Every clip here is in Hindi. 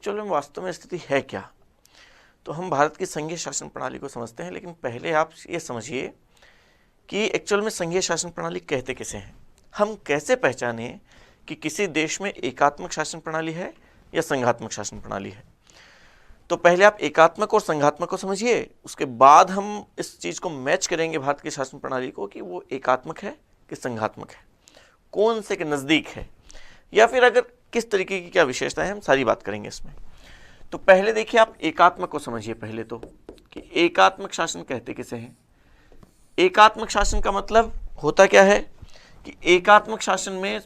एक्चुअल में वास्तव में स्थिति है क्या। तो हम भारत की संघीय शासन प्रणाली को समझते हैं, लेकिन पहले आप ये समझिए कि एक्चुअल में संघीय शासन प्रणाली कहते किसे हैं। हम कैसे पहचानें कि किसी देश में एकात्मक शासन प्रणाली है या संघात्मक शासन प्रणाली है। तो पहले आप एकात्मक और संघात्मक को समझिए, उसके बाद हम इस चीज़ को मैच करेंगे भारत की शासन प्रणाली को कि वो एकात्मक है कि संघात्मक है, कौन से के नज़दीक है, या फिर अगर किस तरीके की क्या विशेषता है, हम सारी बात करेंगे इसमें। तो पहले देखिए आप एकात्मक को समझिए पहले तो, कि एकात्मक शासन कहते किसे हैं। एकात्मक शासन का मतलब होता क्या है कि एकात्मक शासन में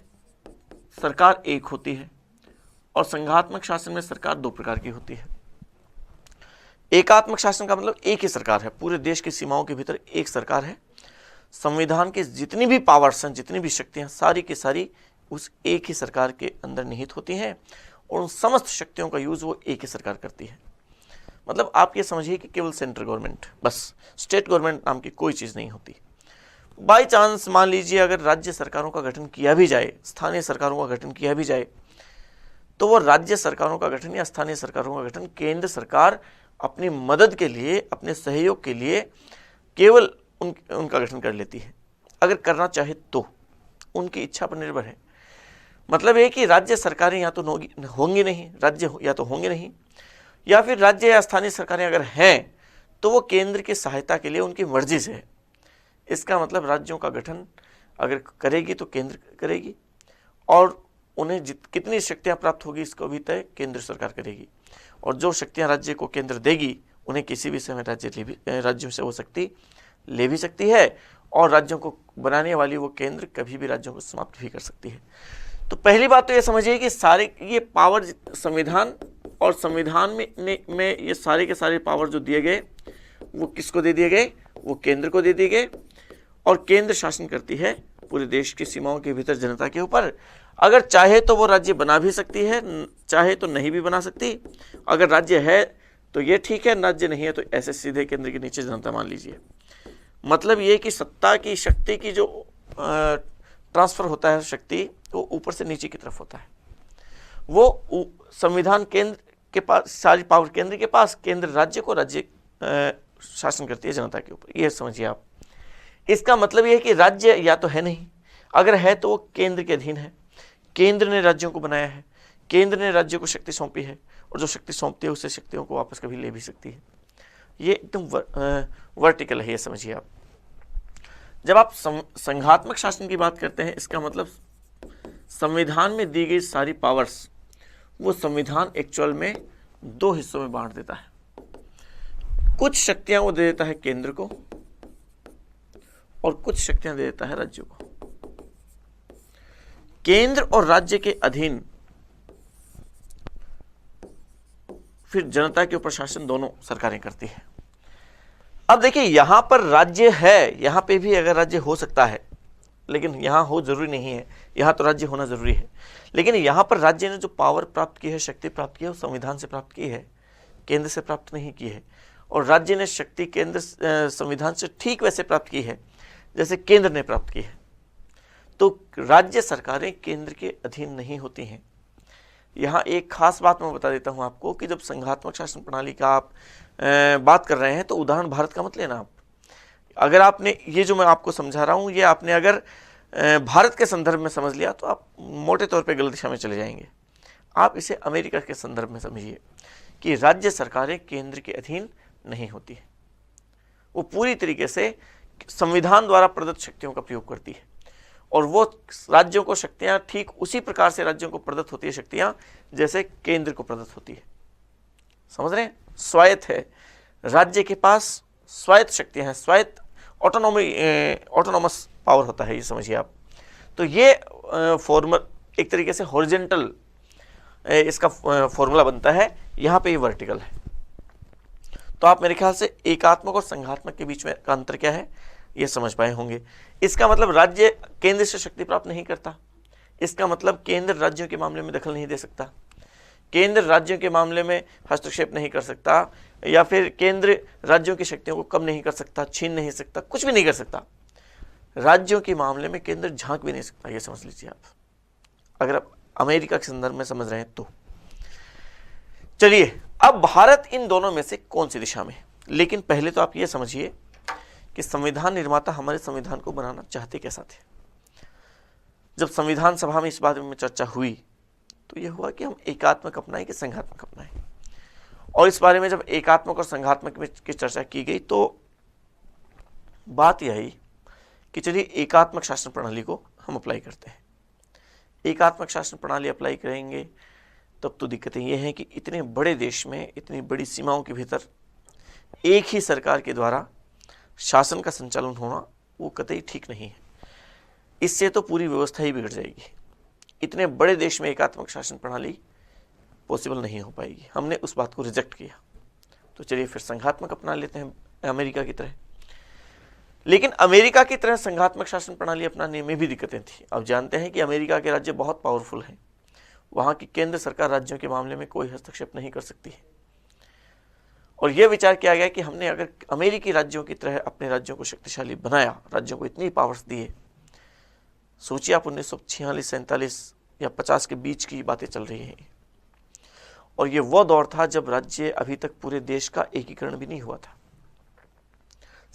सरकार एक होती है और संघात्मक शासन में सरकार दो प्रकार की होती है। एकात्मक शासन का मतलब एक ही सरकार है, पूरे देश की सीमाओं के भीतर एक सरकार है। संविधान की जितनी भी पावर्स हैं, जितनी भी शक्तियां, सारी की सारी उस एक ही सरकार के अंदर निहित होती हैं और उन समस्त शक्तियों का यूज वो एक ही सरकार करती है। मतलब आप ये समझिए कि केवल सेंट्रल गवर्नमेंट, बस स्टेट गवर्नमेंट नाम की कोई चीज़ नहीं होती। बाई चांस मान लीजिए अगर राज्य सरकारों का गठन किया भी जाए, स्थानीय सरकारों का गठन किया भी जाए, तो वो राज्य सरकारों का गठन या स्थानीय सरकारों का गठन केंद्र सरकार अपनी मदद के लिए, अपने सहयोग के लिए केवल उनका गठन कर लेती है, अगर करना चाहे तो, उनकी इच्छा पर निर्भर है। मतलब ये कि राज्य सरकारें या तो होंगी नहीं, राज्य या तो होंगे नहीं, या फिर राज्य या स्थानीय सरकारें अगर हैं तो वो केंद्र की सहायता के लिए उनकी मर्जी से है। इसका मतलब राज्यों का गठन अगर करेगी तो केंद्र करेगी, और उन्हें कितनी शक्तियां प्राप्त होगी इसको भी तय केंद्र सरकार करेगी, और जो शक्तियां राज्य को केंद्र देगी उन्हें किसी भी समय राज्यों से वो शक्ति ले भी सकती है, और राज्यों को बनाने वाली वो केंद्र कभी भी राज्यों को समाप्त भी कर सकती है। तो पहली बात तो ये समझिए कि सारे ये पावर संविधान और संविधान में ये सारे के सारे पावर जो दिए गए वो किसको दे दिए गए, वो केंद्र को दे दिए गए, और केंद्र शासन करती है पूरे देश की सीमाओं के भीतर जनता के ऊपर। अगर चाहे तो वो राज्य बना भी सकती है, चाहे तो नहीं भी बना सकती। अगर राज्य है तो ये ठीक है, राज्य नहीं है तो ऐसे सीधे केंद्र के नीचे जनता मान लीजिए। मतलब ये कि सत्ता की, शक्ति की जो ट्रांसफर होता है शक्ति, वो ऊपर से नीचे की तरफ होता है। वो संविधान केंद्र के पास, सारी पावर केंद्र के पास, केंद्र राज्य को, राज्य शासन करती है जनता के ऊपर। ये समझिए आप। इसका मतलब ये है कि राज्य या तो है नहीं, अगर है तो वो केंद्र के अधीन है, केंद्र ने राज्यों को बनाया है, केंद्र ने राज्य को शक्ति सौंपी है, और जो शक्ति सौंपती है उससे शक्तियों को वापस कभी ले भी सकती है। ये एकदम वर्टिकल है, ये समझिए आप। जब आप संघात्मक शासन की बात करते हैं, इसका मतलब संविधान में दी गई सारी पावर्स वो संविधान एक्चुअल में दो हिस्सों में बांट देता है। कुछ शक्तियां वो दे देता है केंद्र को और कुछ शक्तियां दे देता है राज्यों को। केंद्र और राज्य के अधीन फिर जनता के ऊपर शासन दोनों सरकारें करती है। अब देखिए यहां पर राज्य है, यहां पे भी अगर राज्य हो सकता है, लेकिन यहां हो जरूरी नहीं है, यहां तो राज्य होना जरूरी है। लेकिन यहां पर राज्य ने जो पावर प्राप्त की है, शक्ति प्राप्त की है, वो संविधान से प्राप्त की है, केंद्र से प्राप्त नहीं की है। और राज्य ने शक्ति केंद्र संविधान से ठीक वैसे प्राप्त की है जैसे केंद्र ने प्राप्त की है। तो राज्य सरकारें केंद्र के अधीन नहीं होती हैं। यहाँ एक खास बात मैं बता देता हूँ आपको कि जब संघात्मक शासन प्रणाली का आप बात कर रहे हैं तो उदाहरण भारत का मत लेना आप। अगर आपने ये जो मैं आपको समझा रहा हूँ, ये आपने अगर भारत के संदर्भ में समझ लिया तो आप मोटे तौर पे गलत दिशा में चले जाएंगे। आप इसे अमेरिका के संदर्भ में समझिए कि राज्य सरकारें केंद्र के अधीन नहीं होती है, वो पूरी तरीके से संविधान द्वारा प्रदत्त शक्तियों का प्रयोग करती है, और वो राज्यों को शक्तियां ठीक उसी प्रकार से राज्यों को प्रदत्त होती है शक्तियां जैसे केंद्र को प्रदत्त होती है। समझ रहे हैं? स्वायत्त है, राज्य के पास स्वायत्त शक्तियां हैं, स्वायत्त ऑटोनॉमस पावर होता है, ये समझिए आप। तो ये फॉर्मल एक तरीके से हॉरिजॉन्टल इसका फॉर्मूला बनता है, यहाँ पे ये वर्टिकल है। तो आप मेरे ख्याल से एकात्मक और संघात्मक के बीच में का अंतर क्या है ये समझ पाए होंगे। इसका मतलब राज्य केंद्र से शक्ति प्राप्त नहीं करता, इसका मतलब केंद्र राज्यों के मामले में दखल नहीं दे सकता, केंद्र राज्यों के मामले में हस्तक्षेप नहीं कर सकता, या फिर केंद्र राज्यों की शक्तियों को कम नहीं कर सकता, छीन नहीं सकता, कुछ भी नहीं कर सकता। राज्यों के मामले में केंद्र झांक भी नहीं सकता, ये समझ लीजिए आप, अगर आप अमेरिका के संदर्भ में समझ रहे हैं तो। चलिए, अब भारत इन दोनों में से कौन सी दिशा में है? लेकिन पहले तो आप ये समझिए कि संविधान निर्माता हमारे संविधान को बनाना चाहते कैसा थे। जब संविधान सभा में इस बारे में चर्चा हुई तो यह हुआ कि हम एकात्मक अपनाएं कि संघात्मक अपनाएं। और इस बारे में जब एकात्मक और संघात्मक की चर्चा की गई तो बात यह आई कि चलिए एकात्मक शासन प्रणाली को हम अप्लाई करते हैं। एकात्मक शासन प्रणाली अप्लाई करेंगे तब तो दिक्कतें ये हैं कि इतने बड़े देश में इतनी बड़ी सीमाओं के भीतर एक ही सरकार के द्वारा शासन का संचालन होना वो कतई ठीक नहीं है। इससे तो पूरी व्यवस्था ही बिगड़ जाएगी। इतने बड़े देश में एकात्मक शासन प्रणाली पॉसिबल नहीं हो पाएगी। हमने उस बात को रिजेक्ट किया। तो चलिए फिर संघात्मक अपना लेते हैं अमेरिका की तरह। लेकिन अमेरिका की तरह संघात्मक शासन प्रणाली अपनाने में भी दिक्कतें थी। अब जानते हैं कि अमेरिका के राज्य बहुत पावरफुल हैं। वहाँ की केंद्र सरकार राज्यों के मामले में कोई हस्तक्षेप नहीं कर सकती है। और यह विचार किया गया कि हमने अगर अमेरिकी राज्यों की तरह अपने राज्यों को शक्तिशाली बनाया, राज्यों को इतनी पावर्स दिए। सोचिए आप 1946, 47 या 50 के बीच की बातें चल रही हैं। और ये वो दौर था जब राज्य अभी तक पूरे देश का एकीकरण भी नहीं हुआ था।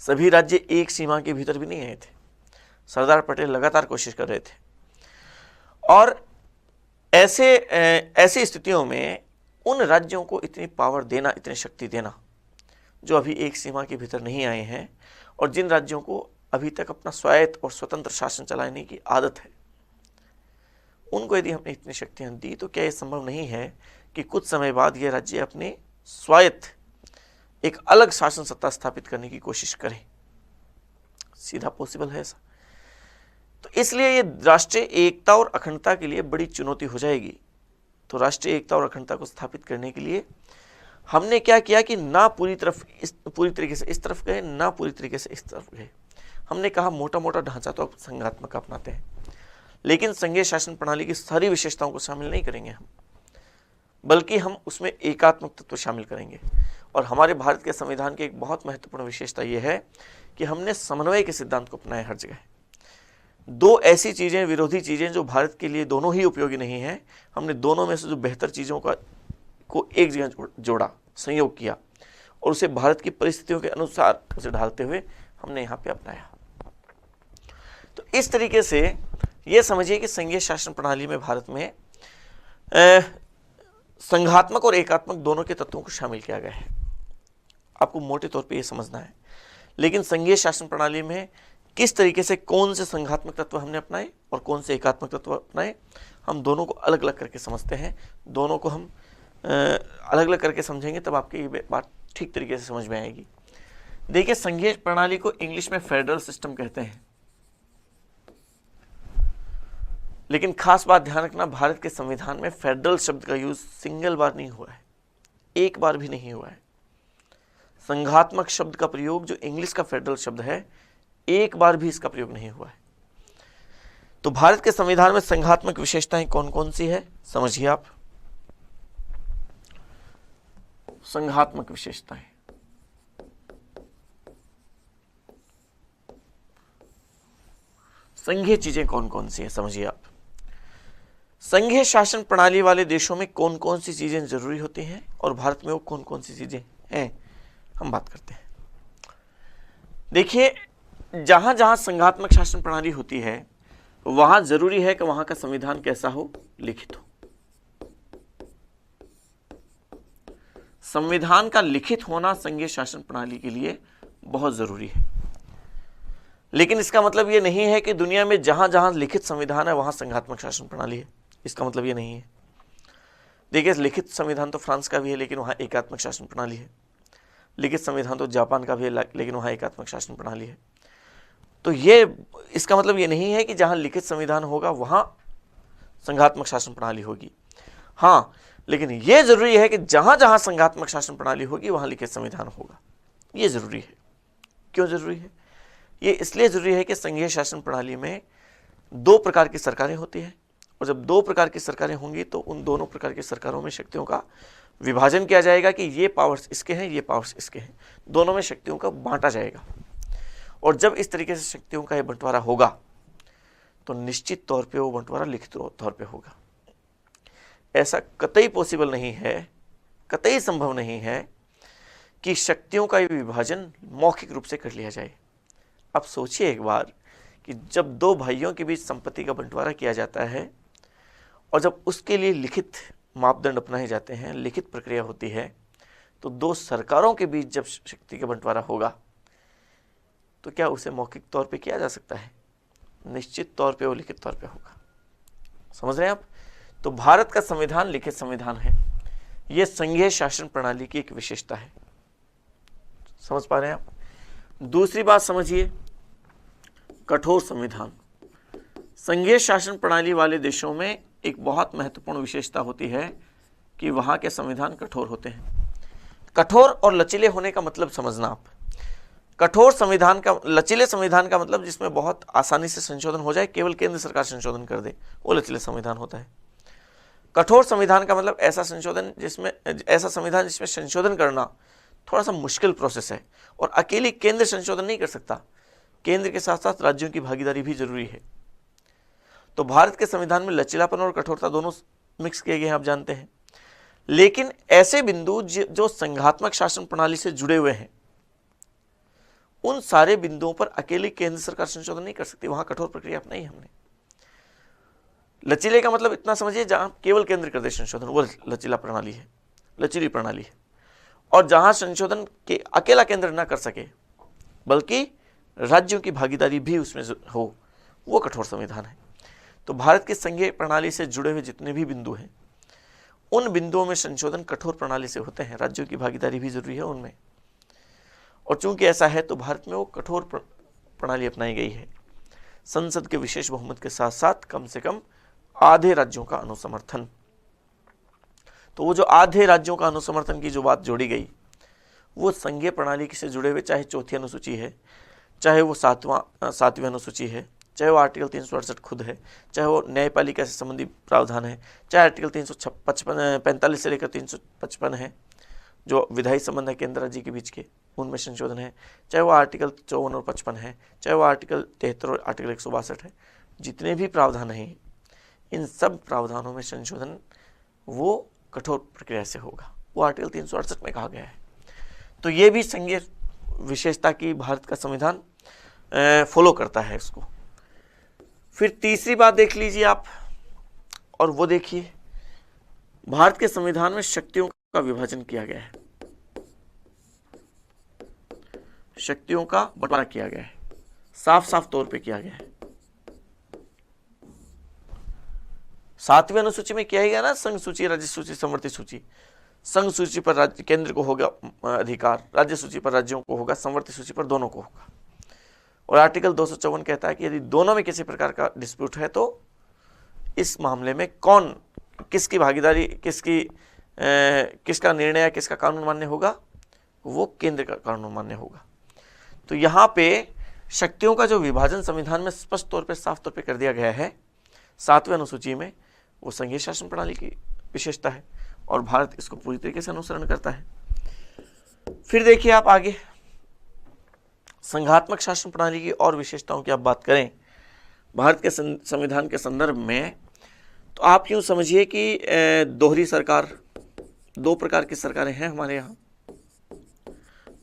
सभी राज्य एक सीमा के भीतर भी नहीं आए थे। सरदार पटेल लगातार कोशिश कर रहे थे। और ऐसी स्थितियों में उन राज्यों को इतनी पावर देना, इतनी शक्ति देना जो अभी एक सीमा के भीतर नहीं आए हैं और जिन राज्यों को अभी तक अपना स्वायत्त और स्वतंत्र शासन चलाने की आदत है, उनको यदि हमने इतनी शक्तियां दी तो क्या यह संभव नहीं है कि कुछ समय बाद ये राज्य अपने स्वायत्त एक अलग शासन सत्ता स्थापित करने की कोशिश करें? सीधा पॉसिबल है ऐसा? तो इसलिए ये राष्ट्रीय एकता और अखंडता के लिए बड़ी चुनौती हो जाएगी। तो राष्ट्रीय एकता और अखंडता को स्थापित करने के लिए हमने क्या किया कि ना पूरी तरीके से इस तरफ गए, ना पूरी तरीके से इस तरफ गए। हमने कहा मोटा मोटा ढांचा तो संघात्मक अपनाते हैं, लेकिन संघीय शासन प्रणाली की सारी विशेषताओं को शामिल नहीं करेंगे हम, बल्कि हम उसमें एकात्मक तत्व शामिल करेंगे। और हमारे भारत के संविधान की एक बहुत महत्वपूर्ण विशेषता यह है कि हमने समन्वय के सिद्धांत को अपनाया हर जगह। दो ऐसी चीजें, विरोधी चीजें जो भारत के लिए दोनों ही उपयोगी नहीं है, हमने दोनों में से जो बेहतर चीजों को एक जगह जोड़ा, संयोग किया और उसे भारत की परिस्थितियों के अनुसार उसे ढालते हुए हमने यहाँ पे अपनाया। तो इस तरीके से ये समझिए कि संघीय शासन प्रणाली में भारत में संघात्मक और एकात्मक दोनों के तत्वों को शामिल किया गया है। आपको मोटे तौर पे ये समझना है। लेकिन संघीय शासन प्रणाली में किस तरीके से कौन से संघात्मक तत्व हमने अपनाए और कौन से एकात्मक तत्व अपनाए, हम दोनों को अलग अलग करके समझते हैं। दोनों को हम अलग अलग करके समझेंगे तब आपकी ये बात ठीक तरीके से समझ में आएगी। देखिए, संघीय प्रणाली को इंग्लिश में फेडरल सिस्टम कहते हैं। लेकिन खास बात ध्यान रखना, भारत के संविधान में फेडरल शब्द का यूज सिंगल बार नहीं हुआ है, एक बार भी नहीं हुआ है। संघात्मक शब्द का प्रयोग, जो इंग्लिश का फेडरल शब्द है, एक बार भी इसका प्रयोग नहीं हुआ है। तो भारत के संविधान में संघात्मक विशेषताएं कौन कौन सी है, समझिए आप। संघात्मक विशेषताएं, संघीय चीजें कौन कौन सी है, समझिए आप। संघीय शासन प्रणाली वाले देशों में कौन कौन सी चीजें जरूरी होती हैं और भारत में वो कौन कौन सी चीजें हैं, हम बात करते हैं। देखिए, जहां जहां संघात्मक शासन प्रणाली होती है वहां जरूरी है कि वहां का संविधान कैसा हो, लिखित हो। संविधान का लिखित होना संघीय शासन प्रणाली के लिए बहुत जरूरी है। लेकिन इसका मतलब यह नहीं है कि दुनिया में जहां जहां लिखित संविधान है वहां संघात्मक शासन प्रणाली है, इसका मतलब यह नहीं है। देखिए, लिखित संविधान तो फ्रांस का भी है लेकिन वहां एकात्मक शासन प्रणाली है। लिखित संविधान तो जापान का भी है लेकिन वहां एकात्मक शासन प्रणाली है। तो इसका मतलब ये नहीं है कि जहां लिखित संविधान होगा वहां संघात्मक शासन प्रणाली होगी। हाँ, लेकिन यह जरूरी है कि जहां जहां संघात्मक शासन प्रणाली होगी वहां लिखित संविधान होगा। यह जरूरी है। क्यों जरूरी है? ये इसलिए जरूरी है कि संघीय शासन प्रणाली में दो प्रकार की सरकारें होती हैं और जब दो प्रकार की सरकारें होंगी तो उन दोनों प्रकार की सरकारों में शक्तियों का विभाजन किया जाएगा कि ये पावर्स इसके हैं, ये पावर्स इसके हैं। दोनों में शक्तियों का बांटा जाएगा। और जब इस तरीके से शक्तियों का ये बंटवारा होगा तो निश्चित तौर पे वो बंटवारा लिखित तौर पे होगा। ऐसा कतई पॉसिबल नहीं है, कतई संभव नहीं है कि शक्तियों का विभाजन मौखिक रूप से कर लिया जाए। अब सोचिए एक बार कि जब दो भाइयों के बीच संपत्ति का बंटवारा किया जाता है और जब उसके लिए लिखित मापदंड अपनाए जाते हैं, लिखित प्रक्रिया होती है, तो दो सरकारों के बीच जब शक्ति का बंटवारा होगा तो क्या उसे मौखिक तौर पे किया जा सकता है? निश्चित तौर पे वो लिखित तौर पे होगा। समझ रहे हैं आप? तो भारत का संविधान लिखित संविधान है। यह संघीय शासन प्रणाली की एक विशेषता है। समझ पा रहे हैं आप? दूसरी बात समझिए, कठोर संविधान। संघीय शासन प्रणाली वाले देशों में एक बहुत महत्वपूर्ण विशेषता होती है कि वहां के संविधान कठोर होते हैं। कठोर और लचीले होने का मतलब समझना आप। कठोर संविधान का, लचीले संविधान का मतलब जिसमें बहुत आसानी से संशोधन हो जाए, केवल केंद्र सरकार संशोधन कर दे, वो लचीले संविधान होता है। कठोर संविधान का मतलब ऐसा संविधान जिसमें संशोधन करना थोड़ा सा मुश्किल प्रोसेस है और अकेली केंद्र संशोधन नहीं कर सकता, केंद्र के साथ साथ राज्यों की भागीदारी भी जरूरी है। तो भारत के संविधान में लचीलापन और कठोरता दोनों मिक्स किए गए हैं, आप जानते हैं। लेकिन ऐसे बिंदु जो संघात्मक शासन प्रणाली से जुड़े हुए हैं, उन सारे बिंदुओं पर अकेली केंद्र सरकार संशोधन नहीं कर सकती, वहां कठोर प्रक्रिया अपनाई हमने। लचीले का मतलब इतना समझिए, जहां केवल केंद्र कर दे संशोधन, वो लचीला प्रणाली है, लचीली प्रणाली है। और जहां संशोधन के अकेला केंद्र ना कर सके बल्कि राज्यों की भागीदारी भी उसमें हो, वो कठोर संविधान है। तो भारत की संघीय प्रणाली से जुड़े हुए जितने भी बिंदु हैं, उन बिंदुओं में संशोधन कठोर प्रणाली से होते हैं, राज्यों की भागीदारी भी जरूरी है उनमें। और चूंकि ऐसा है तो भारत में वो कठोर प्रणाली अपनाई गई है। संसद के विशेष बहुमत के साथ साथ कम से कम आधे राज्यों का अनुसमर्थन। तो वो जो आधे राज्यों का अनुसमर्थन की जो बात जोड़ी गई, वो संघीय प्रणाली से जुड़े हुए, चाहे चौथी अनुसूची है, चाहे वो सातवीं अनुसूची है, चाहे वो आर्टिकल 368 खुद है, चाहे वो न्यायपालिका से संबंधी प्रावधान है, चाहे आर्टिकल 345 से लेकर 355 है जो विधायी संबंध है केंद्र राज्य के बीच के, उनमें संशोधन है, चाहे वो आर्टिकल 54 और 55 है, चाहे वो आर्टिकल 73 और आर्टिकल 162 है। जितने भी प्रावधान हैं, इन सब प्रावधानों में संशोधन वो कठोर प्रक्रिया से होगा, वो आर्टिकल 368 में कहा गया है। तो ये भी संघीय विशेषता की भारत का संविधान फॉलो करता है इसको। फिर तीसरी बात देख लीजिए आप, और वो देखिए, भारत के संविधान में शक्तियों का विभाजन किया गया है, शक्तियों का बंटवारा किया गया है, साफ साफ तौर पे किया गया है। सातवीं अनुसूची में किया ही गया ना, संघ सूची, राज्य सूची, संवर्ती सूची। संघ सूची पर राज्य केंद्र को होगा अधिकार, राज्य सूची पर राज्यों को होगा, संवर्ती सूची पर दोनों को होगा। और आर्टिकल 254 कहता है कि यदि दोनों में किसी प्रकार का डिस्प्यूट है तो इस मामले में कौन, किसकी भागीदारी, किसका निर्णय, किसका कानून मान्य होगा, वो केंद्र का कानून मान्य होगा। तो यहाँ पे शक्तियों का जो विभाजन संविधान में स्पष्ट तौर पे, साफ तौर पे कर दिया गया है 7वें अनुसूची में, वो संघीय शासन प्रणाली की विशेषता है और भारत इसको पूरी तरीके से अनुसरण करता है। फिर देखिए आप आगे, संघात्मक शासन प्रणाली की और विशेषताओं की आप बात करें भारत के संविधान के संदर्भ में, तो आप यूं समझिए कि दोहरी सरकार, दो प्रकार की सरकारें हैं हमारे यहाँ।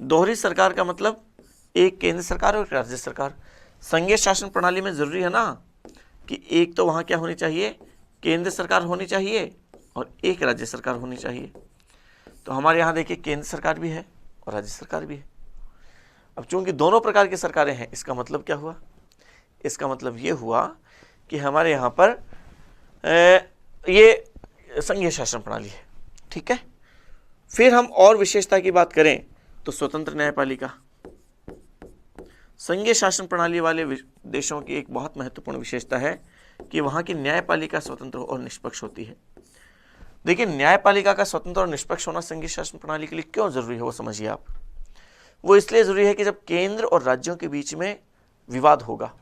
दोहरी सरकार का मतलब एक केंद्र सरकार और एक राज्य सरकार। संघीय शासन प्रणाली में जरूरी है ना कि एक तो वहाँ क्या होनी चाहिए, केंद्र सरकार होनी चाहिए और एक राज्य सरकार होनी चाहिए। तो हमारे यहाँ देखिए केंद्र सरकार भी है और राज्य सरकार भी है। अब चूंकि दोनों प्रकार की सरकारें हैं, इसका मतलब क्या हुआ? इसका मतलब ये हुआ कि हमारे यहाँ पर ये संघीय शासन प्रणाली है, ठीक है। फिर हम और विशेषता की बात करें तो स्वतंत्र न्यायपालिका। संघीय शासन प्रणाली वाले देशों की एक बहुत महत्वपूर्ण विशेषता है कि वहाँ की न्यायपालिका स्वतंत्र और निष्पक्ष होती है। देखिए, न्यायपालिका का स्वतंत्र और निष्पक्ष होना संघीय शासन प्रणाली के लिए क्यों जरूरी है, वो समझिए आप। वो इसलिए जरूरी है कि जब केंद्र और राज्यों के बीच में विवाद होगा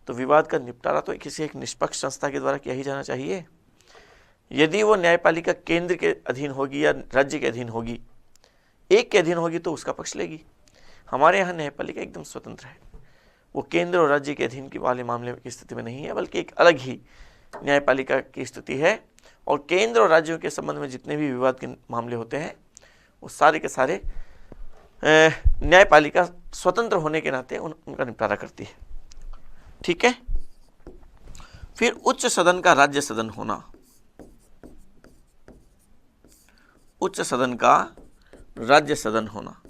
तो विवाद का निपटारा तो किसी एक निष्पक्ष संस्था के द्वारा किया ही जाना चाहिए। यदि वो न्यायपालिका केंद्र के अधीन होगी या राज्य के अधीन होगी, एक के अधीन होगी, तो उसका पक्ष लेगी। हमारे यहाँ न्यायपालिका एकदम स्वतंत्र है, वो केंद्र और राज्य के अधीन के वाले मामले की स्थिति में नहीं है, बल्कि एक अलग ही न्यायपालिका की स्थिति है और केंद्र और राज्यों के संबंध में जितने भी विवाद के मामले होते हैं वो सारे के सारे न्यायपालिका स्वतंत्र होने के नाते उनका निपटारा करती है। ठीक है। फिर उच्च सदन का राज्य सदन होना। उच्च सदन का राज्य सदन होना।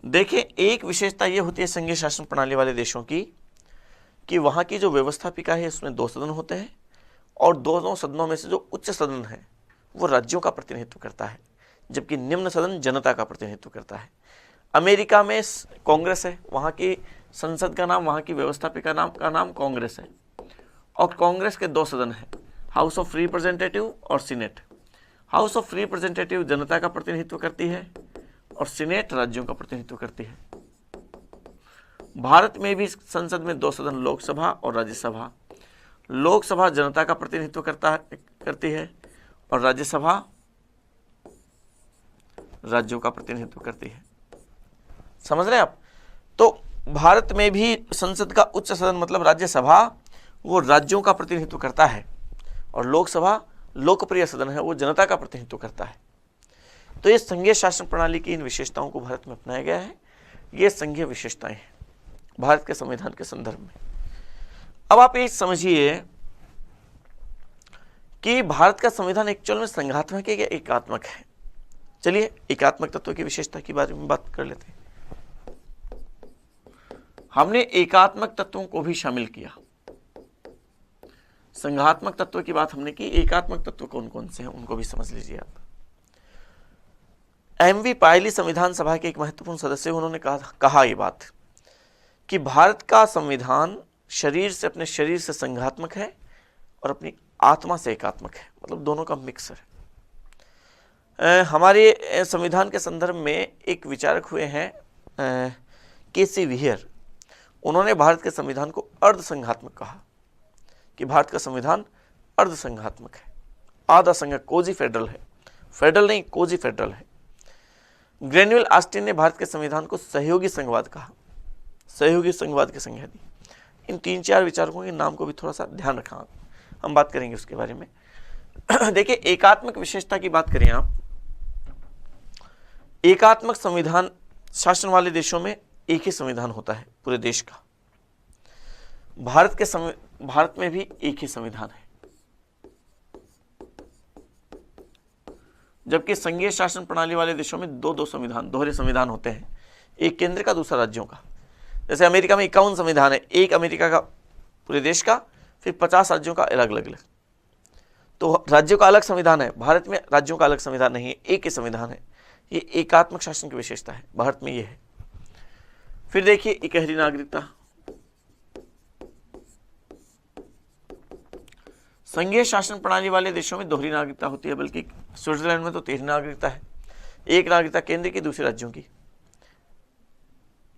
देखिए, एक विशेषता यह होती है संघीय शासन प्रणाली वाले देशों की कि वहां की जो व्यवस्थापिका है उसमें 2 सदन होते हैं और दोनों सदनों में से जो उच्च सदन है वो राज्यों का प्रतिनिधित्व करता है, जबकि निम्न सदन जनता का प्रतिनिधित्व करता है। अमेरिका में कांग्रेस है, वहां की संसद का नाम, वहां की व्यवस्थापिका का नाम कांग्रेस है और कांग्रेस के 2 सदन है, हाउस ऑफ रिप्रेजेंटेटिव और सीनेट। हाउस ऑफ रिप्रेजेंटेटिव जनता का प्रतिनिधित्व करती है और सीनेट राज्यों का प्रतिनिधित्व करती है। भारत में भी संसद में 2 सदन, लोकसभा और राज्यसभा। लोकसभा जनता का प्रतिनिधित्व करती है और राज्यसभा राज्यों का प्रतिनिधित्व करती है। समझ रहे हैं आप? तो भारत में भी संसद का उच्च सदन मतलब राज्यसभा वो राज्यों का प्रतिनिधित्व करता है और लोकसभा लोकप्रिय सदन है, वो जनता का प्रतिनिधित्व करता है। तो ये संघीय शासन प्रणाली की इन विशेषताओं को भारत में अपनाया गया है। ये संघीय विशेषताएं हैं भारत के संविधान के संदर्भ में। अब आप ये समझिए कि भारत का संविधान एक्चुअल में संघात्मक है या एकात्मक है। चलिए एकात्मक तत्व की विशेषता के बारे में बात कर लेते हैं। हमने एकात्मक तत्वों को भी शामिल किया। संघात्मक तत्व की बात हमने की, एकात्मक तत्व कौन कौन से हैं उनको भी समझ लीजिए आप। एमवी पायली संविधान सभा के एक महत्वपूर्ण सदस्य, उन्होंने कहा ये बात कि भारत का संविधान शरीर से, अपने शरीर से संघात्मक है और अपनी आत्मा से एकात्मक है, मतलब दोनों का मिक्सर है। हमारे संविधान के संदर्भ में एक विचारक हुए हैं केसी विहियर। उन्होंने भारत के संविधान को अर्धसंघात्मक कहा कि भारत का संविधान अर्धसंघात्मक है, आधा संघ, कोजी फेडरल है, फेडरल नहीं कोजी फेडरल है। ग्रेन्युअल ऑस्टिन ने भारत के संविधान को सहयोगी संघवाद कहा, सहयोगी संघवाद की संज्ञा दी। इन 3-4 विचारकों के नाम को भी थोड़ा सा ध्यान रखा, हम बात करेंगे उसके बारे में। देखिए एकात्मक विशेषता की बात करें आप, एकात्मक संविधान शासन वाले देशों में एक ही संविधान होता है पूरे देश का। भारत में भी एक ही संविधान है, जबकि संघीय शासन प्रणाली वाले देशों में 2-2 संविधान, दोहरे संविधान होते हैं, एक केंद्र का दूसरा राज्यों का। जैसे अमेरिका में 51 संविधान है, एक अमेरिका का पूरे देश का, फिर 50 राज्यों का अलग अलग। तो राज्यों का अलग संविधान है, भारत में राज्यों का अलग संविधान नहीं है, एक ही संविधान है। ये एकात्मक शासन की विशेषता है, भारत में ये है। फिर देखिए इकहरी नागरिकता। संघीय शासन प्रणाली वाले देशों में दोहरी नागरिकता होती है, बल्कि स्विट्जरलैंड में तो 3 नागरिकता है, एक नागरिकता केंद्र की, दूसरे राज्यों की।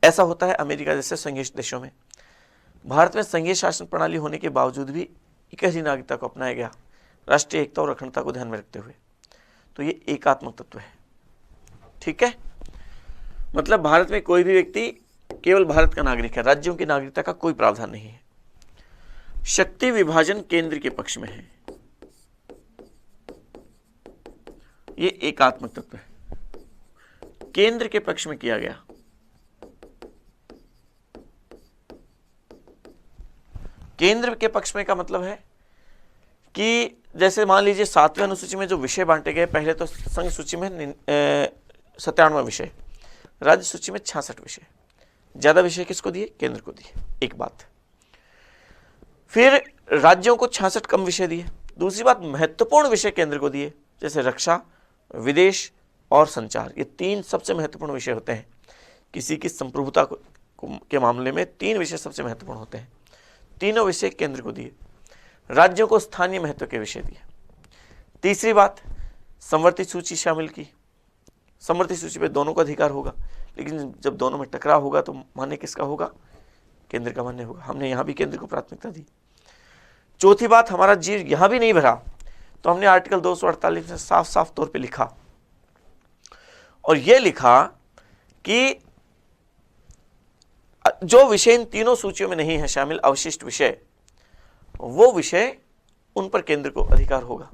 ऐसा होता है अमेरिका जैसे संघीय देशों में। भारत में संघीय शासन प्रणाली होने के बावजूद भी इकहरी नागरिकता को अपनाया गया, राष्ट्रीय एकता और अखंडता को ध्यान में रखते हुए। तो ये एकात्मक तत्व है। ठीक है, मतलब भारत में कोई भी व्यक्ति केवल भारत का नागरिक है, राज्यों की नागरिकता का कोई प्रावधान नहीं है। शक्ति विभाजन केंद्र के पक्ष में है, ये एकात्मक तत्व है, केंद्र के पक्ष में किया गया। केंद्र के पक्ष में का मतलब है कि जैसे मान लीजिए 7वें अनुसूची में जो विषय बांटे गए, पहले तो संघ सूची में 97 विषय, राज्य सूची में 66 विषय। ज्यादा विषय किसको दिए? केंद्र को दिए, एक बात। फिर राज्यों को 66 कम विषय दिए। दूसरी बात, महत्वपूर्ण विषय केंद्र को दिए, जैसे रक्षा, विदेश और संचार। ये 3 सबसे महत्वपूर्ण विषय होते हैं। किसी की संप्रभुता के मामले में 3 विषय सबसे महत्वपूर्ण होते हैं, तीनों विषय केंद्र को दिए। राज्यों को स्थानीय महत्व के विषय दिए। तीसरी बात, संवर्ती सूची शामिल की। संवर्ती सूची पे दोनों का अधिकार होगा, लेकिन जब दोनों में टकराव होगा तो मान्य किसका होगा? केंद्र का मान्य होगा। हमने यहां भी केंद्र को प्राथमिकता दी। चौथी बात, हमारा जी यहां भी नहीं भरा तो हमने आर्टिकल 248 में साफ साफ तौर पे लिखा, और यह लिखा कि जो विषय इन तीनों सूचियों में नहीं है शामिल, अवशिष्ट विषय, वो विषय उन पर केंद्र को अधिकार होगा।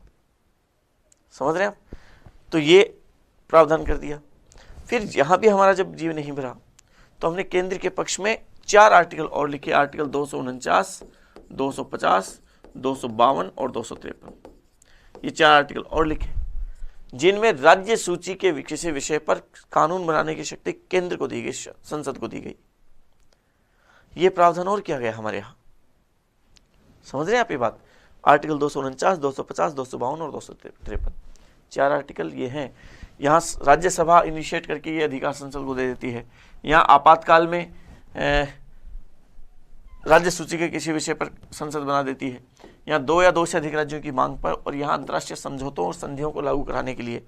समझ रहे हैं आप? तो ये प्रावधान कर दिया। फिर यहाँ भी हमारा जब जीव नहीं भरा तो हमने केंद्र के पक्ष में 4 आर्टिकल और लिखे, आर्टिकल 249, 250, 252 और 253। ये 4 आर्टिकल और लिखे जिनमें राज्य सूची के किसी विषय पर कानून बनाने की शक्ति केंद्र को दी गई, संसद को दी गई। ये प्रावधान और किया गया हमारे यहाँ। समझ रहे हैं आप ये बात? आर्टिकल 249, 250, 252 और 253, 4 आर्टिकल ये हैं। यहाँ राज्यसभा इनिशिएट करके ये अधिकार संसद को दे देती है। यहाँ आपातकाल में राज्य सूची के किसी विषय पर संसद बना देती है। यहाँ 2 या 2 से अधिक राज्यों की मांग पर और यहाँ अंतर्राष्ट्रीय समझौतों और संधियों को लागू कराने के लिए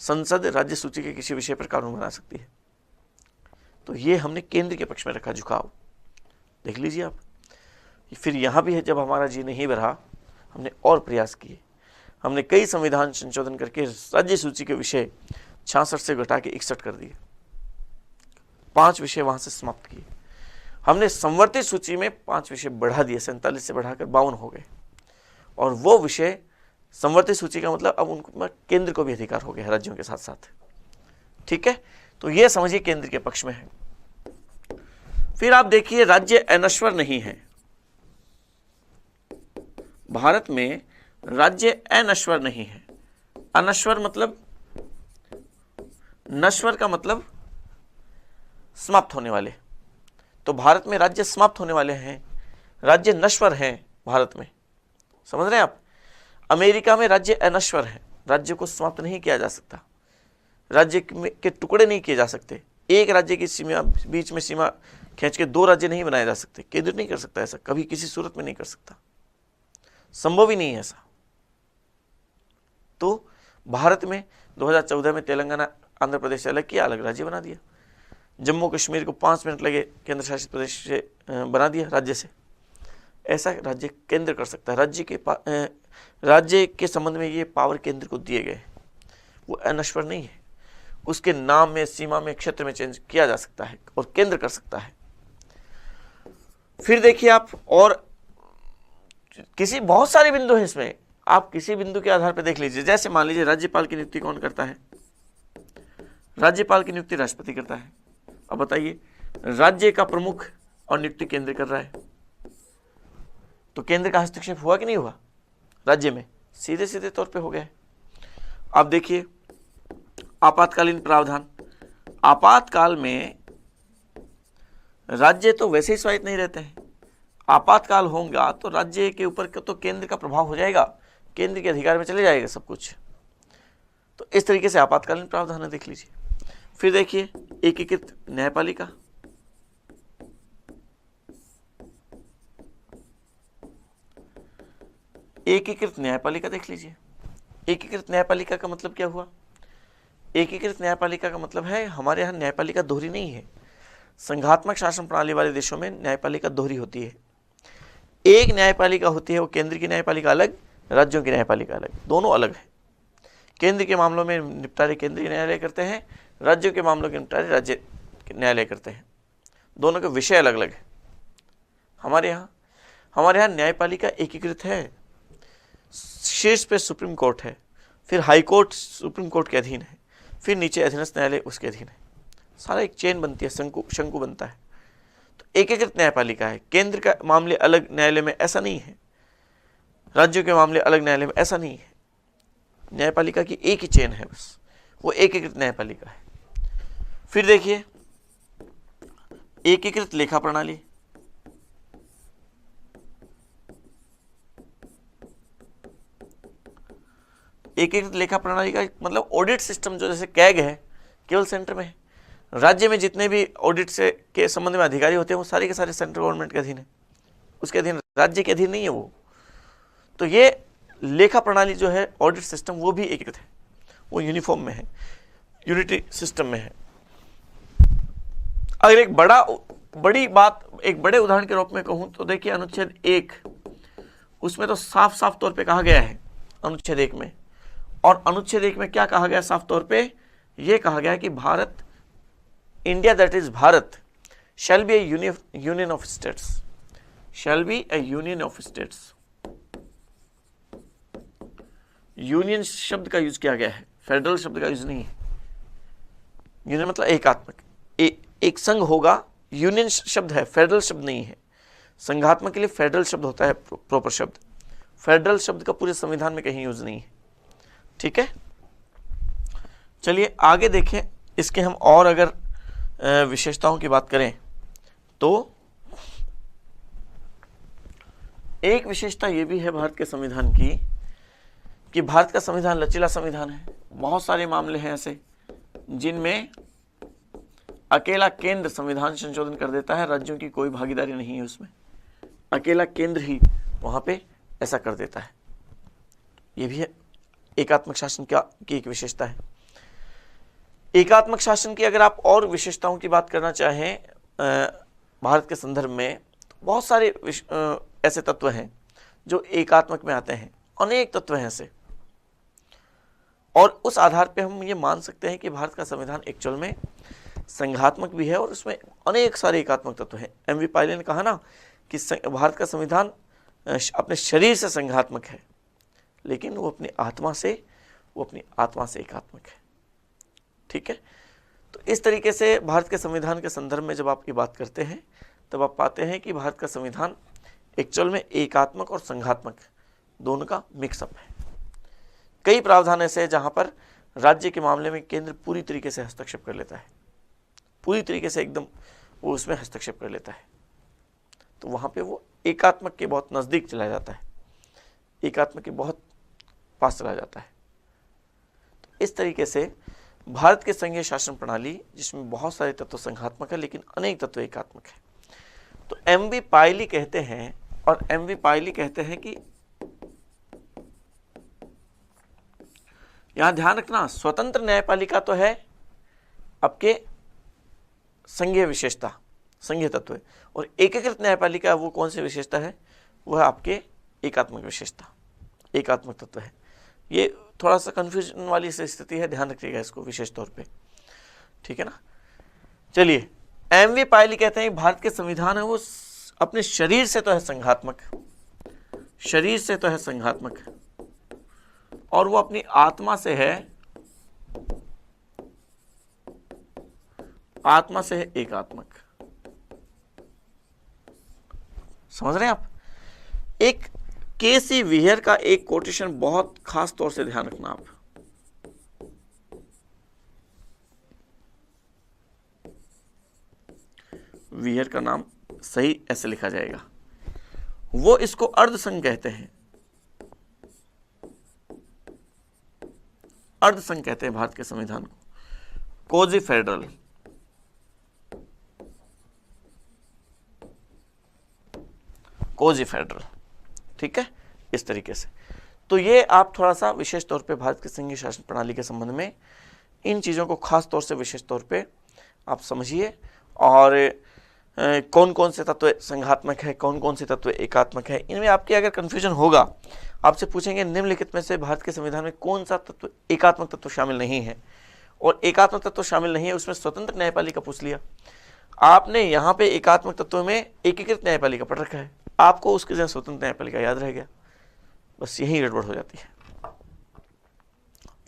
संसद राज्य सूची के किसी विषय पर कानून बना सकती है। तो ये हमने केंद्र के पक्ष में रखा झुकाव, देख लीजिए आप। फिर यहाँ भी है, जब हमारा जी नहीं भरा हमने और प्रयास किए। हमने कई संविधान संशोधन करके राज्य सूची के विषय 66 से घटा के 61 कर दिए, 5 विषय वहां से समाप्त किए। हमने संवर्धित सूची में 5 विषय बढ़ा दिए, 47 से बढ़ाकर 52 हो गए। और वो विषय संवर्धित सूची का मतलब अब उनको केंद्र को भी अधिकार हो गया राज्यों के साथ साथ। ठीक है, तो ये समझिए केंद्र के पक्ष में है। फिर आप देखिए, राज्य अनश्वर नहीं है। भारत में राज्य अनश्वर नहीं है। अनश्वर मतलब, नश्वर का मतलब समाप्त होने वाले। तो भारत में राज्य समाप्त होने वाले हैं, राज्य नश्वर हैं भारत में। समझ रहे हैं आप? अमेरिका में राज्य अनश्वर है, राज्य को समाप्त नहीं किया जा सकता, राज्य के टुकड़े नहीं किए जा सकते। एक राज्य की सीमा, बीच में सीमा खींच के 2 राज्य नहीं बनाए जा सकते। केंद्र नहीं कर सकता ऐसा, कभी किसी सूरत में नहीं कर सकता, संभव ही नहीं है ऐसा। तो भारत में 2014 में तेलंगाना आंध्र प्रदेश से अलग किया, अलग राज्य बना दिया। जम्मू कश्मीर को 5 मिनट लगे केंद्र शासित प्रदेश से बना दिया राज्य से। ऐसा राज्य केंद्र कर सकता है। राज्य के संबंध में ये पावर केंद्र को दिए गए, वो अनश्वर नहीं है। उसके नाम में, सीमा में, क्षेत्र में चेंज किया जा सकता है और केंद्र कर सकता है। फिर देखिए आप, और किसी बहुत सारे बिंदु हैं इसमें, आप किसी बिंदु के आधार पर देख लीजिए। जैसे मान लीजिए राज्यपाल की नियुक्ति कौन करता है? राज्यपाल की नियुक्ति राष्ट्रपति करता है। अब बताइए, राज्य का प्रमुख और नियुक्ति केंद्र कर रहा है, तो केंद्र का हस्तक्षेप हुआ कि नहीं हुआ? राज्य में सीधे सीधे तौर पे हो गया है। आप देखिए आपातकालीन प्रावधान। आपातकाल में राज्य तो वैसे ही स्वायत्त नहीं रहते हैं। आपातकाल होगा तो राज्य के ऊपर तो केंद्र का प्रभाव हो जाएगा, केंद्र के अधिकार में चले जाएगा सब कुछ। तो इस तरीके से आपातकालीन प्रावधान है, देख लीजिए। फिर देखिए एकीकृत न्यायपालिका। एकीकृत न्यायपालिका देख लीजिए। एकीकृत न्यायपालिका का मतलब क्या हुआ? एकीकृत न्यायपालिका का मतलब है, हमारे यहाँ न्यायपालिका दोहरी नहीं है। संघात्मक शासन प्रणाली वाले देशों में न्यायपालिका दोहरी होती है। एक न्यायपालिका होती है, वो केंद्र की न्यायपालिका अलग, राज्यों की न्यायपालिका अलग, दोनों अलग है। केंद्र के मामलों में निपटारे केंद्रीय न्यायालय करते हैं, राज्यों के मामलों के निपटारे राज्य न्यायालय करते हैं। दोनों के विषय अलग अलग है। हमारे यहाँ न्यायपालिका एकीकृत है। शीर्ष पे सुप्रीम कोर्ट है, फिर हाई कोर्ट सुप्रीम कोर्ट के अधीन है, फिर नीचे अधीनस्थ न्यायालय उसके अधीन है। सारा एक चेन बनती है, शंकु बनता है। तो एकीकृत न्यायपालिका है। केंद्र का मामले अलग न्यायालय में, ऐसा नहीं है। राज्यों के मामले अलग न्यायालय में, ऐसा नहीं है। न्यायपालिका की एक ही चेन है बस, वो एकीकृत न्यायपालिका है। फिर देखिए एकीकृत लेखा प्रणाली। एकीकृत लेखा प्रणाली का मतलब ऑडिट सिस्टम, जो जैसे कैग है केवल सेंटर में है। राज्य में जितने भी ऑडिट से के संबंध में अधिकारी होते हैं वो सारे के सारे सेंट्रल गवर्नमेंट के अधीन है, उसके अधीन, राज्य के अधीन नहीं है वो। तो ये लेखा प्रणाली जो है, ऑडिट सिस्टम, वो भी एकीकृत है, वो यूनिफॉर्म में है, यूनिटी सिस्टम में है। अगर एक बड़ी बात एक बड़े उदाहरण के रूप में कहूं तो देखिए अनुच्छेद 1, उसमें तो साफ साफ तौर पे कहा गया है अनुच्छेद 1 में। और अनुच्छेद 1 में क्या कहा गया साफ तौर पे? ये कहा गया है कि Bharat, India that is Bharat, shall be A union of states, shall be A union of states. Union शब्द का यूज किया गया है, फेडरल शब्द का यूज नहीं है। यूनियन मतलब एकात्मक, एक संघ होगा, यूनियन शब्द है, फेडरल शब्द नहीं है। संघात्मक के लिए फेडरल शब्द होता है प्रॉपर शब्द, फेडरल शब्द का पूरे संविधान में कहीं यूज नहीं है। ठीक है, चलिए आगे देखें। इसके हम और अगर विशेषताओं की बात करें तो एक विशेषता ये भी है भारत के संविधान की कि भारत का संविधान लचीला संविधान है। बहुत सारे मामले हैं ऐसे जिनमें अकेला केंद्र संविधान संशोधन कर देता है, राज्यों की कोई भागीदारी नहीं है उसमें, अकेला केंद्र ही वहां पे ऐसा कर देता है। ये भी है एकात्मक शासन की एक विशेषता है। एकात्मक शासन की अगर आप और विशेषताओं की बात करना चाहें भारत के संदर्भ में, तो बहुत सारे ऐसे तत्व हैं जो एकात्मक में आते हैं, अनेक तत्व हैं ऐसे, और उस आधार पे हम ये मान सकते हैं कि भारत का संविधान एक्चुअल में संघात्मक भी है और उसमें अनेक सारे एकात्मक तत्व हैं। एम वी पायले ने कहा ना कि भारत का संविधान अपने शरीर से संघात्मक है, लेकिन वो अपनी आत्मा से एकात्मक है। ठीक है, तो इस तरीके से भारत के संविधान के संदर्भ में जब आप ये बात करते हैं तब आप पाते हैं कि भारत का संविधान एक्चुअल में एकात्मक और संघात्मक दोनों का मिक्सअप है। कई प्रावधान ऐसे हैं जहां पर राज्य के मामले में केंद्र पूरी तरीके से हस्तक्षेप कर लेता है, पूरी तरीके से एकदम वो उसमें हस्तक्षेप कर लेता है, तो वहां पे वो एकात्मक के बहुत नजदीक चला जाता है, एकात्मक के बहुत पास चला जाता है। तो इस तरीके से भारत के संघीय शासन प्रणाली जिसमें बहुत सारे तत्व संघात्मक है लेकिन अनेक तत्व एकात्मक है। तो एम वी पायली कहते हैं, और एम वी पायली कहते हैं कि यहां ध्यान रखना, स्वतंत्र न्यायपालिका तो है आपके संघीय विशेषता, संघीय तत्व है, और एकीकृत न्यायपालिका वो कौन सी विशेषता है, वह आपके एकात्मक विशेषता, एकात्मक तत्व है। ये थोड़ा सा कंफ्यूजन वाली स्थिति है, ध्यान रखिएगा इसको विशेष तौर पे। ठीक है ना, चलिए एम वी पायली कहते हैं भारत के संविधान है वो अपने शरीर से तो है संघात्मक, शरीर से तो है संघात्मक, और वो अपनी आत्मा से है, आत्मा से है एकात्मक। समझ रहे हैं आप? एक केसी विहर का एक कोटेशन बहुत खास तौर से ध्यान रखना आप। विहर का नाम सही ऐसे लिखा जाएगा, वो इसको अर्धसंघ कहते हैं, अर्धसंघ कहते हैं भारत के संविधान को, कोजी फेडरल। कोजी फेडरल, ठीक है, इस तरीके से। तो ये आप थोड़ा सा विशेष तौर पे भारत की संघीय शासन प्रणाली के संबंध में इन चीज़ों को खास तौर से विशेष तौर पे आप समझिए, और कौन कौन से तत्व संघात्मक है, कौन कौन से तत्व एकात्मक है। इनमें आपके अगर कन्फ्यूजन होगा, आपसे पूछेंगे निम्नलिखित में से भारत के संविधान में कौन सा तत्व एकात्मक तत्व शामिल नहीं है, और एकात्मक तत्व शामिल नहीं है उसमें स्वतंत्र न्यायपालिका पूछ लिया आपने, यहाँ पे एकात्मक तत्व में एकीकृत न्यायपालिका पढ़ रखा है, आपको उसके जगह स्वतंत्र न्यायपालिका याद रह गया, बस यही गड़बड़ हो जाती है,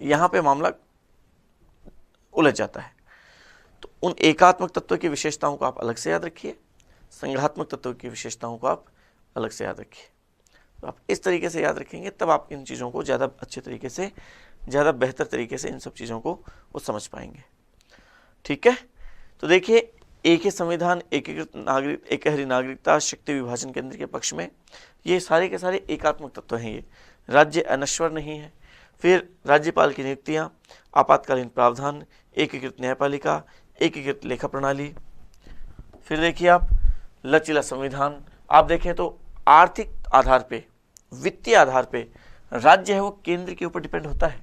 यहाँ पे मामला उलझ जाता है। तो उन एकात्मक तत्व की विशेषताओं को आप अलग से याद रखिए, संघात्मक तत्व की विशेषताओं को आप अलग से याद रखिए। तो आप इस तरीके से याद रखेंगे तब आप इन चीज़ों को ज़्यादा अच्छे तरीके से, ज़्यादा बेहतर तरीके से इन सब चीज़ों को वो समझ पाएंगे। ठीक है, तो देखिए एक ही संविधान, एकीकृत नागरिक, एकहरी नागरिकता, शक्ति विभाजन केंद्र के पक्ष में, ये सारे के सारे एकात्मक तत्व हैं। ये राज्य अनश्वर नहीं है, फिर राज्यपाल की नियुक्तियाँ, आपातकालीन प्रावधान, एकीकृत न्यायपालिका, एकीकृत लेखा प्रणाली, फिर देखिए आप लचीला संविधान। आप देखें तो आर्थिक आधार पे, वित्तीय आधार पे राज्य है वो केंद्र के ऊपर डिपेंड होता है,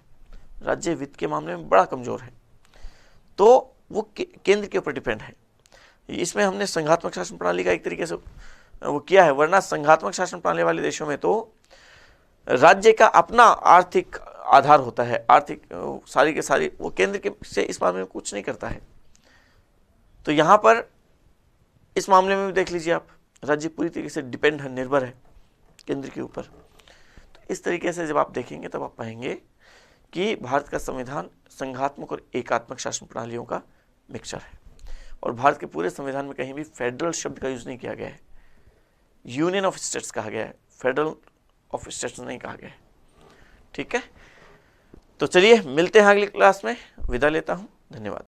राज्य वित्त के मामले में बड़ा कमजोर है, तो वो केंद्र के ऊपर डिपेंड है। इसमें हमने संघात्मक शासन प्रणाली का एक तरीके से वो किया है, वरना संघात्मक शासन प्रणाली वाले देशों में तो राज्य का अपना आर्थिक आधार होता है, आर्थिक सारी के सारी वो केंद्र के से इस मामले में कुछ नहीं करता है। तो यहाँ पर इस मामले में भी देख लीजिए आप, राज्य पूरी तरीके से डिपेंड है, निर्भर है केंद्र के ऊपर। तो इस तरीके से जब आप देखेंगे तब आप पाएंगे कि भारत का संविधान संघात्मक और एकात्मक शासन प्रणालियों का मिक्सचर है। और भारत के पूरे संविधान में कहीं भी फेडरल शब्द का यूज नहीं किया गया है, यूनियन ऑफ स्टेट्स कहा गया है, फेडरल ऑफ स्टेट्स नहीं कहा गया है। ठीक है, तो चलिए मिलते हैं अगली क्लास में, विदा लेता हूं, धन्यवाद।